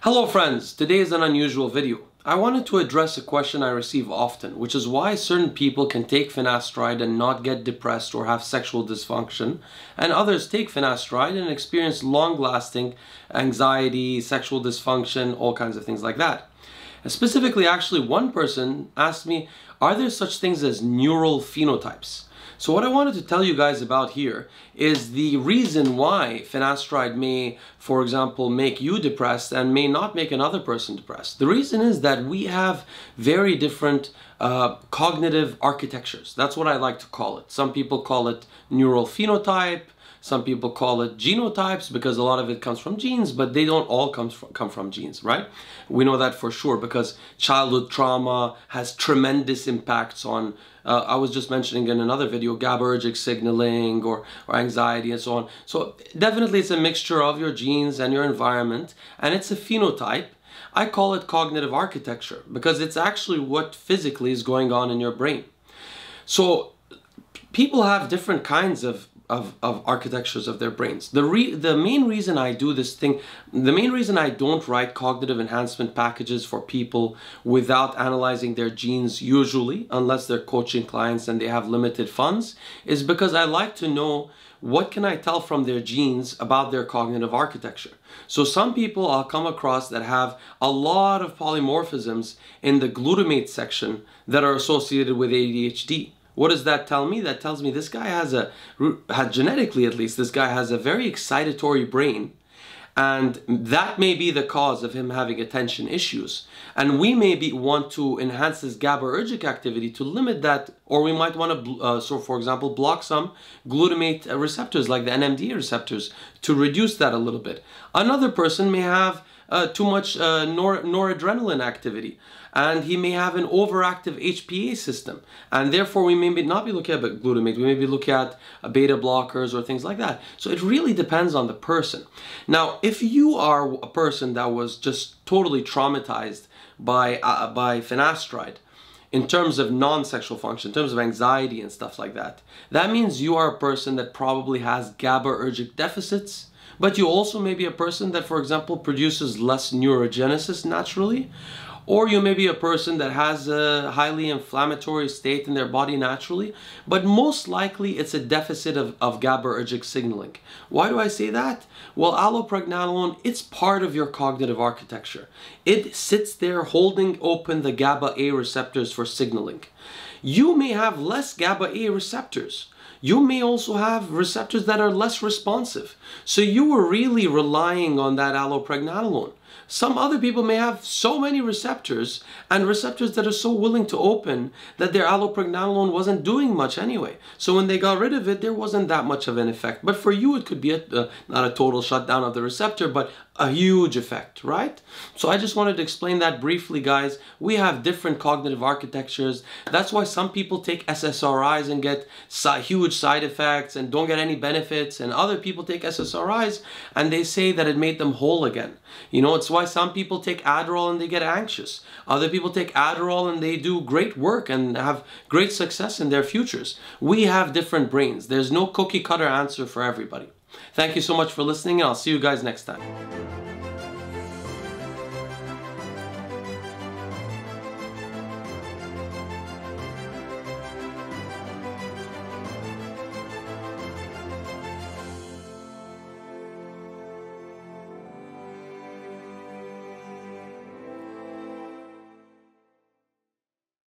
Hello friends, today is an unusual video. I wanted to address a question I receive often, which is why certain people can take finasteride and not get depressed or have sexual dysfunction, and others take finasteride and experience long-lasting anxiety, sexual dysfunction, all kinds of things like that. And specifically, actually, one person asked me, are there such things as neural phenotypes? So what I wanted to tell you guys about here is the reason why finasteride may, for example, make you depressed and may not make another person depressed. The reason is that we have very different cognitive architectures. That's what I like to call it. Some people call it neural phenotype. Some people call it genotypes because a lot of it comes from genes, but they don't all come from genes, right? We know that for sure because childhood trauma has tremendous impacts on, I was just mentioning in another video, GABAergic signaling or anxiety and so on. So definitely it's a mixture of your genes and your environment, and it's a phenotype. I call it cognitive architecture because it's actually what physically is going on in your brain. So people have different kinds of architectures of their brains. The main reason I do this thing, the main reason I don't write cognitive enhancement packages for people without analyzing their genes usually, unless they're coaching clients and they have limited funds, is because I like to know what can I tell from their genes about their cognitive architecture. So some people I'll come across that have a lot of polymorphisms in the glutamate section that are associated with ADHD. What does that tell me? That tells me this guy has genetically at least, this guy has a very excitatory brain, and that may be the cause of him having attention issues. And we maybe want to enhance his GABAergic activity to limit that, or we might want to, so for example, block some glutamate receptors like the NMDA receptors to reduce that a little bit. Another person may have too much noradrenaline activity, and he may have an overactive HPA system, and therefore we may not be looking at glutamate, we may be looking at beta blockers or things like that. So it really depends on the person. Now, if you are a person that was just totally traumatized by finasteride in terms of non-sexual function, in terms of anxiety and stuff like that, that means you are a person that probably has GABAergic deficits. But you also may be a person that, for example, produces less neurogenesis naturally, or you may be a person that has a highly inflammatory state in their body naturally, but most likely it's a deficit of GABAergic signaling. Why do I say that? Well, allopregnanolone, it's part of your cognitive architecture. It sits there holding open the GABA-A receptors for signaling. You may have less GABA-A receptors. You may also have receptors that are less responsive. So you were really relying on that allopregnanolone. Some other people may have so many receptors, and receptors that are so willing to open that their allopregnanolone wasn't doing much anyway. So when they got rid of it, there wasn't that much of an effect. But for you, it could be not a total shutdown of the receptor, but a huge effect, right? So I just wanted to explain that briefly, guys. We have different cognitive architectures. That's why some people take SSRIs and get huge side effects and don't get any benefits, and other people take SSRIs and they say that it made them whole again. You know, it's why some people take Adderall and they get anxious. Other people take Adderall and they do great work and have great success in their futures. We have different brains. There's no cookie cutter answer for everybody. Thank you so much for listening, and I'll see you guys next time.